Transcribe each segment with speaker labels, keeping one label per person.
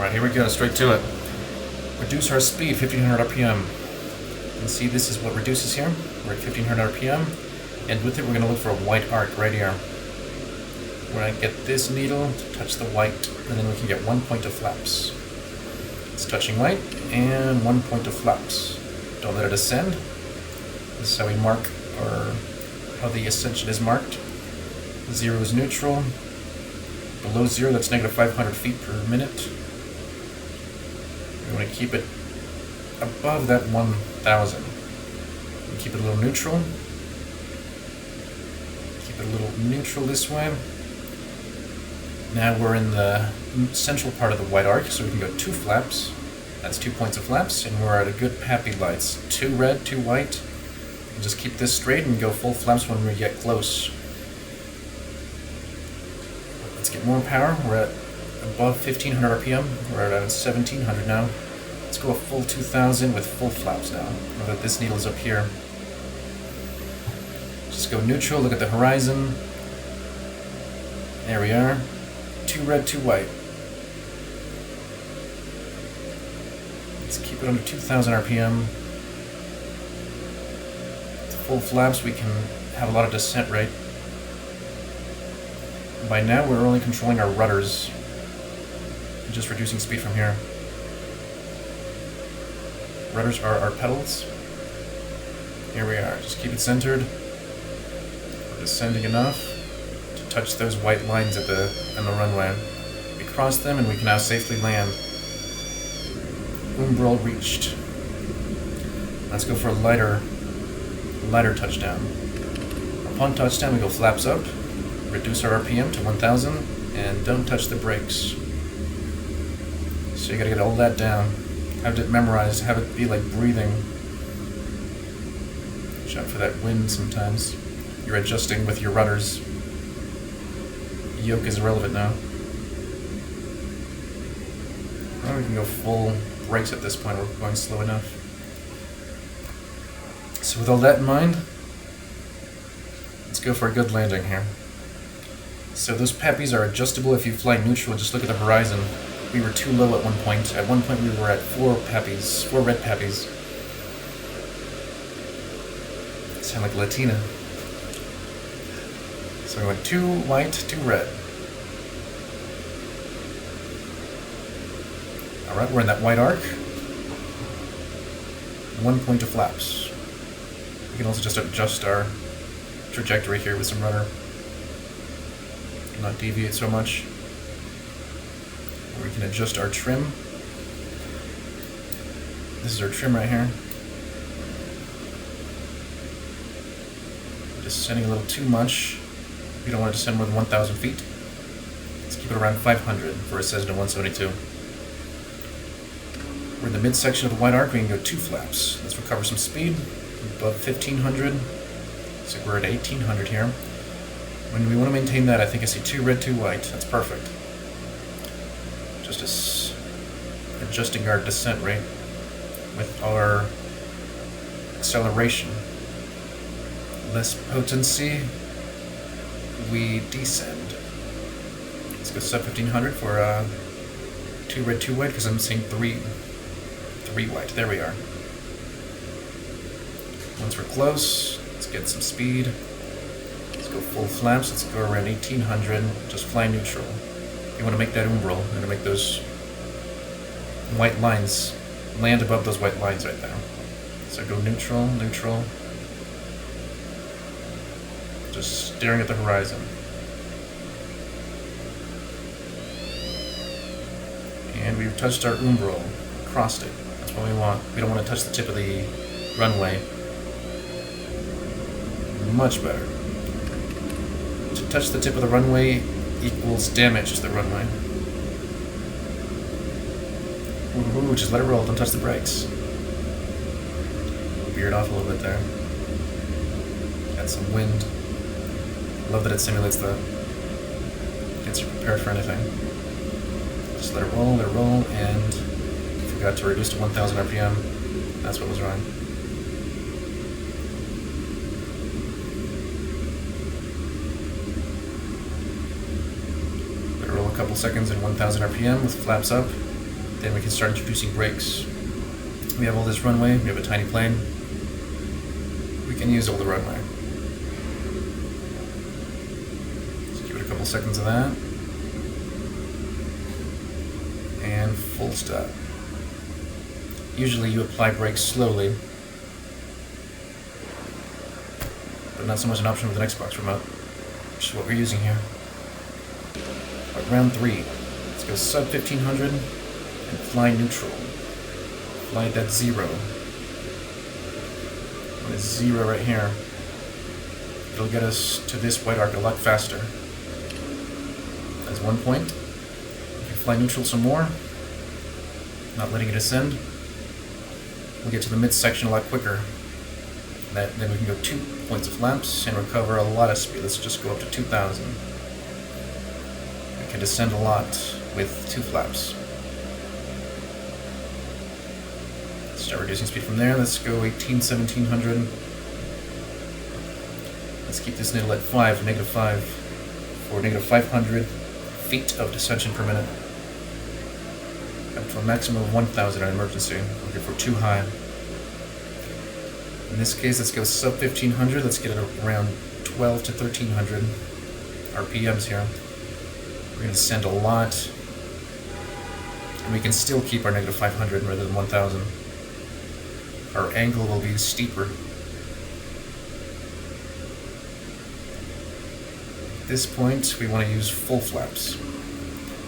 Speaker 1: Alright, here we go, straight to it. Reduce our speed, 1500 RPM. You can see this is what reduces here. We're at 1500 RPM. And with it, we're going to look for a white arc right here. We're going to get this needle to touch the white, and then we can get 1 point of flaps. It's touching white, and 1 point of flaps. Don't let it ascend. This is how we mark, or how the ascension is marked. 0 is neutral. Below 0, that's negative 500 feet per minute. We want to keep it above that 1,000. Keep it a little neutral. Keep it a little neutral this way. Now we're in the central part of the white arc, so we can go 2 flaps. That's 2 points of flaps, and we're at a good happy lights. 2 red, 2 white. We can just keep this straight and go full flaps when we get close. Let's get more power. We're at above 1500 RPM. We're at 1700 now. Let's go a full 2000 with full flaps now. Now that this needle is up here. Just go neutral, look at the horizon. There we are. 2 red, 2 white. Let's keep it under 2000 RPM. With full flaps, we can have a lot of descent rate. By now, we're only controlling our rudders. And just reducing speed from here. Rudders are our pedals. Here we are. Just keep it centered. We're descending enough to touch those white lines on the runway. We cross them and we can now safely land. Umbral reached. Let's go for a lighter touchdown. Upon touchdown, we go flaps up, reduce our RPM to 1000, and don't touch the brakes. So you gotta get all that down. Have it memorized, have it be like breathing. Watch out for that wind sometimes. You're adjusting with your rudders. Yoke is irrelevant now. Well, we can go full brakes at this point, we're going slow enough. So with all that in mind, let's go for a good landing here. So those pappies are adjustable if you fly neutral. Just look at the horizon. We were too low at one point. At one point we were at 4 red pappies. Sound like Latina. So we went 2 white, 2 red. Alright, we're in that white arc. 1 point of flaps. We can also just adjust our trajectory here with some rudder. Not deviate so much. We can adjust our trim. This is our trim right here. Just descending a little too much. We don't want to descend more than 1,000 feet. Let's keep it around 500 for a Cessna 172. We're in the midsection of the white arc. We can go 2 flaps. Let's recover some speed. Above 1,500. So we're at 1,800 here. When we want to maintain that, I think I see 2 red, 2 white. That's perfect. Just adjusting our descent rate with our acceleration. Less potency, we descend. Let's go sub 1500 for 2 red, 2 white, because I'm seeing 3 white. There we are. Once we're close, let's get some speed. Let's go full flaps. Let's go around 1800. Just fly neutral. You want to make that umbral. You want to make those white lines land above those white lines right there. So go neutral, neutral. Just staring at the horizon. And we've touched our umbral. Crossed it. That's what we want. We don't want to touch the tip of the runway. Much better. To touch the tip of the runway equals damage to the runway. Ooh, just let it roll, don't touch the brakes. Veered off a little bit there. Got some wind. Love that it simulates that. Gets you prepared for anything. Just let it roll, and forgot to reduce to 1000 RPM. That's what was wrong. Couple seconds at 1000 RPM with flaps up. Then we can start introducing brakes. We have all this runway, we have a tiny plane. We can use all the runway. Let's give it a couple seconds of that. And full stop. Usually you apply brakes slowly, but not so much an option with an Xbox remote, which is what we're using here. Right, round 3. Let's go sub 1500 and fly neutral. Fly at 0. And it's 0 right here. It'll get us to this white arc a lot faster. That's 1 point. If you fly neutral some more, not letting it ascend, we'll get to the midsection a lot quicker. Then we can go 2 points of flaps and recover a lot of speed. Let's just go up to 2000. We can descend a lot with 2 flaps. Start reducing speed from there. Let's go 1700. Let's keep this needle at 5, -5, for -500 feet of descension per minute. Up to a maximum of 1000 on emergency. Looking for too high. In this case, let's go sub 1500. Let's get it around 12 to 1300 RPMs here. We're going to descend a lot. And we can still keep our -500 rather than 1000. Our angle will be steeper. At this point, we want to use full flaps.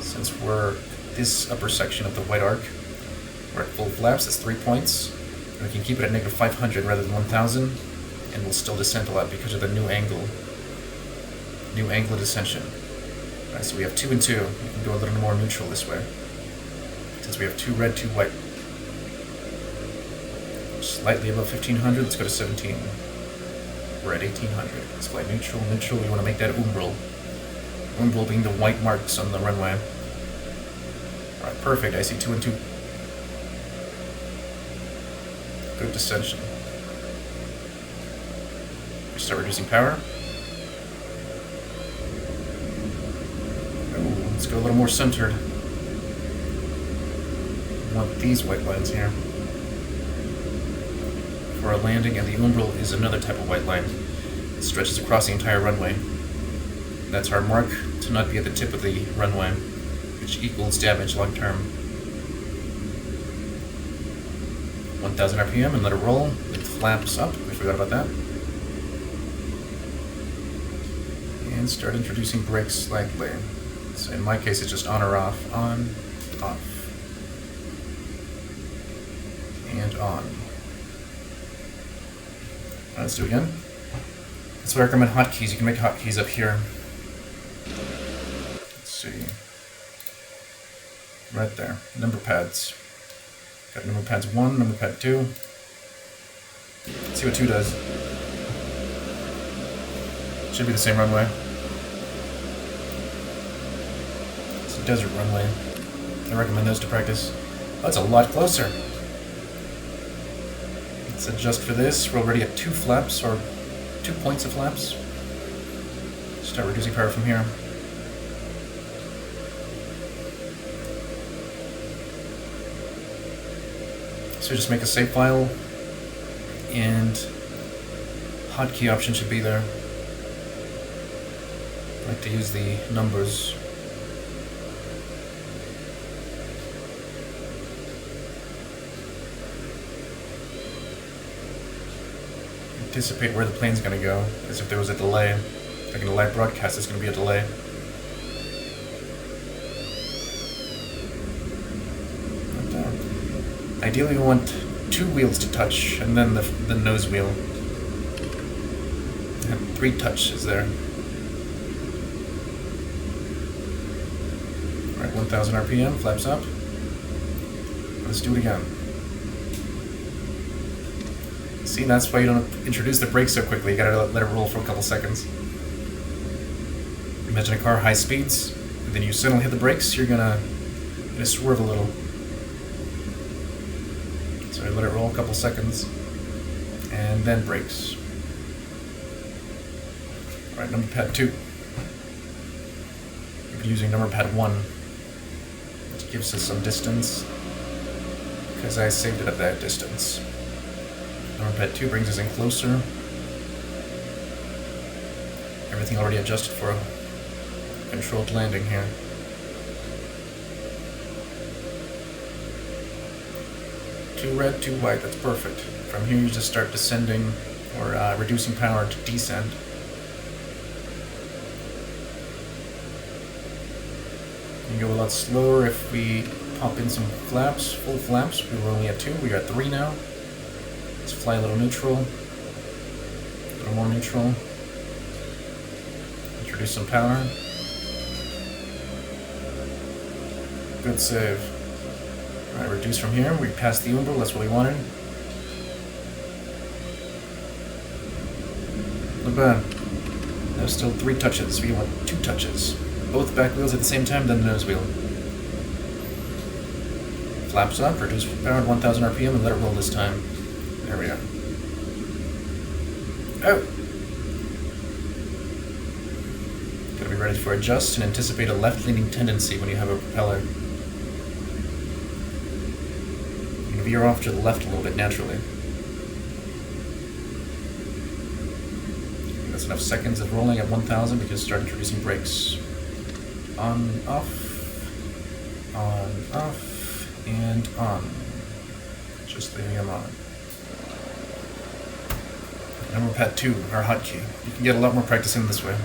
Speaker 1: Since we're this upper section of the white arc, we're at full flaps. That's 3 points. And we can keep it at -500 rather than 1000, and we'll still descend a lot because of the new angle. New angle of descension. Alright, so we have 2 and 2. We can go a little more neutral this way. Since we have 2 red, 2 white. Slightly above 1500, let's go to 17. We're at 1800. Let's fly neutral. Neutral, we want to make that umbral. Umbral being the white marks on the runway. Alright, perfect. I see 2 and 2. Good descension. We start reducing power. Oh, let's go a little more centered. We want these white lines here for our landing, and the umbral is another type of white line. It stretches across the entire runway. That's our mark to not be at the tip of the runway, which equals damage long term. 1000 RPM and let it roll with flaps up. We forgot about that. And start introducing brakes slightly. So in my case, it's just on or off, on, off, and on. Let's do it again. That's why I recommend hotkeys. You can make hotkeys up here. Let's see. Right there. Number pads. Got number pads 1, number pad 2. Let's see what 2 does. Should be the same runway. It's a desert runway. I recommend those to practice. Oh, it's a lot closer. Let's adjust for this. We're already at 2 flaps, or 2 points of flaps. Start reducing power from here. So just make a save file, and hotkey option should be there. I like to use the numbers. Anticipate where the plane's going to go, as if there was a delay. Like in a live broadcast, there's going to be a delay. Ideally, we want 2 wheels to touch, and then the nose wheel. And 3 touches there. Alright, 1000 RPM, flaps up. Let's do it again. See, that's why you don't introduce the brakes so quickly. You gotta let it roll for a couple seconds. Imagine a car high speeds, and then you suddenly hit the brakes, you're gonna swerve a little. So I let it roll a couple seconds, and then brakes. Alright, number pad 2. We've been using number pad 1, which gives us some distance. because I saved it at that distance. Number pad 2 brings us in closer. Everything already adjusted for a controlled landing here. Two red, two white, that's perfect. From here you just start descending or reducing power to descend. You go a lot slower if we pop in some flaps, full flaps. We were only at 2, we are at 3 now. Let's fly a little neutral, a little more neutral. Introduce some power. Good save. Alright, reduce from here. We passed the umbral, that's what we wanted. Not bad. There's still 3 touches. We want 2 touches. Both back wheels at the same time, then the nose wheel. Flaps up, reduce power at 1000 RPM, and let it roll this time. There we go. Oh! Gotta be ready for adjust and anticipate a left-leaning tendency when you have a propeller. You can veer off to the left a little bit naturally. That's enough seconds of rolling at 1000 because start introducing brakes. On, off, and on. Just leaving them on. Number pad 2, our hotkey. You can get a lot more practice in this way.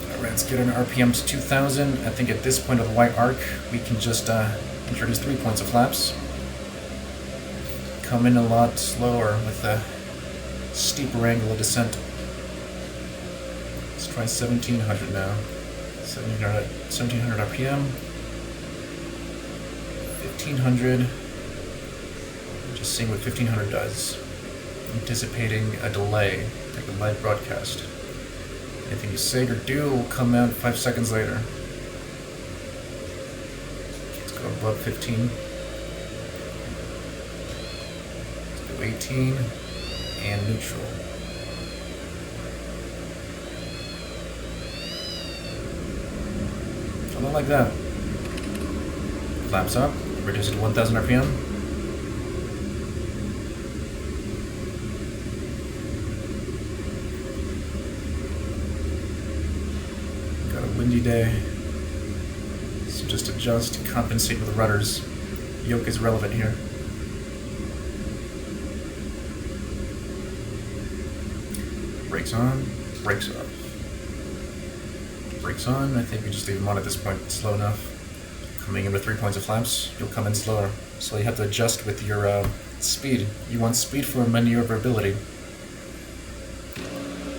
Speaker 1: Alright, let's get an RPM to 2000. I think at this point of the white arc, we can just introduce 3 points of flaps. Come in a lot slower with a steeper angle of descent. Let's try 1700 now. 1700 RPM. 1500. Just seeing what 1500 does. Anticipating a delay, like a live broadcast. Anything you say or do will come out 5 seconds later. Let's go above 15. Let's go 18 and neutral. Something like that. Flaps up, reduce it to 1000 RPM. Windy day, so just adjust to compensate with the rudders. Yoke is relevant here. Brakes on, brakes off. Brakes on, I think we just leave them on at this point, it's slow enough. Coming in with 3 points of flaps, you'll come in slower. So you have to adjust with your speed. You want speed for maneuverability.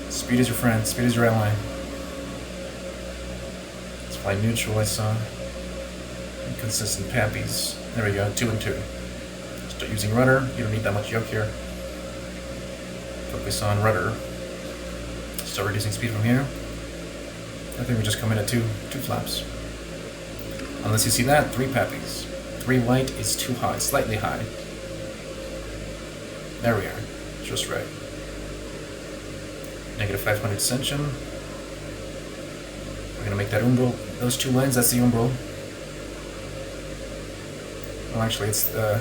Speaker 1: Speed is your friend, speed is your ally. Fly neutral, I saw. Inconsistent pappies. There we go, 2 and 2. Start using rudder. You don't need that much yoke here. Focus on rudder. Start reducing speed from here. I think we just come in at 2 flaps. Unless you see that, 3 pappies. 3 white is too high, slightly high. There we are, just right. Negative 500 ascension. We're gonna make that umbral. Those 2 lines, that's the umbral. Well, actually, it's the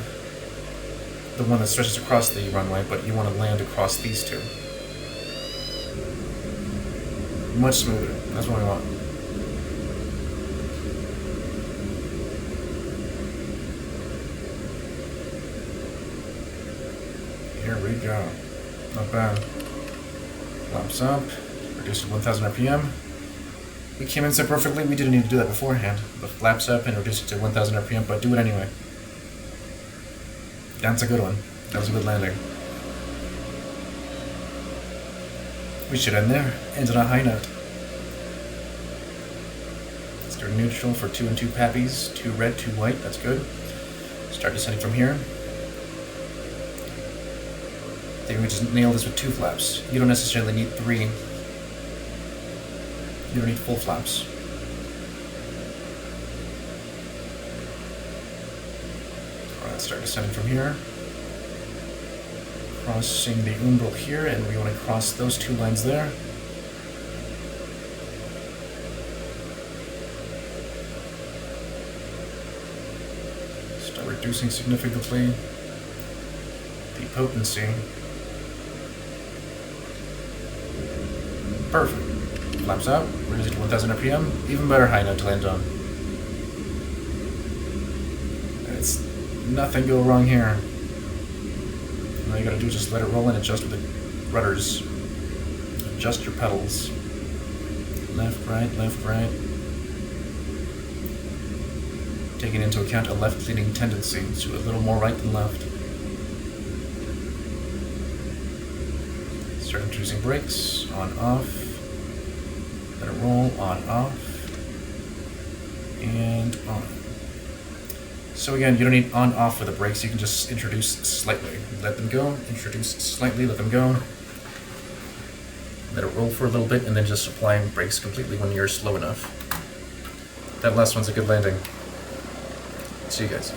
Speaker 1: one that stretches across the runway, but you want to land across these 2. Much smoother. That's what we want. Here we go. Not bad. Flaps up. Reduce to 1000 RPM. We came in so perfectly, we didn't need to do that beforehand. But flaps up and reduce it to 1000 RPM, but do it anyway. That's a good one. That was a good landing. We should end there. End on a high note. Let's do neutral for 2 and 2 pappies. 2 red, 2 white, that's good. Start descending from here. I think we just nail this with 2 flaps. You don't necessarily need 3. You don't need full flaps. Alright, start descending from here. Crossing the umbral here, and we want to cross those 2 lines there. So reducing significantly the potency. Perfect. Flaps out, reducing to 1000 RPM, even better high note to land on. It's nothing go wrong here. All you gotta do is just let it roll and adjust with the rudders. Adjust your pedals. Left, right, left, right. Taking into account a left-leaning tendency, so a little more right than left. Start introducing brakes, on, off. Let it roll, on, off, and on. So again, you don't need on, off for the brakes, you can just introduce slightly. Let them go, introduce slightly, let them go. Let it roll for a little bit, and then just apply brakes completely when you're slow enough. That last one's a good landing. See you guys.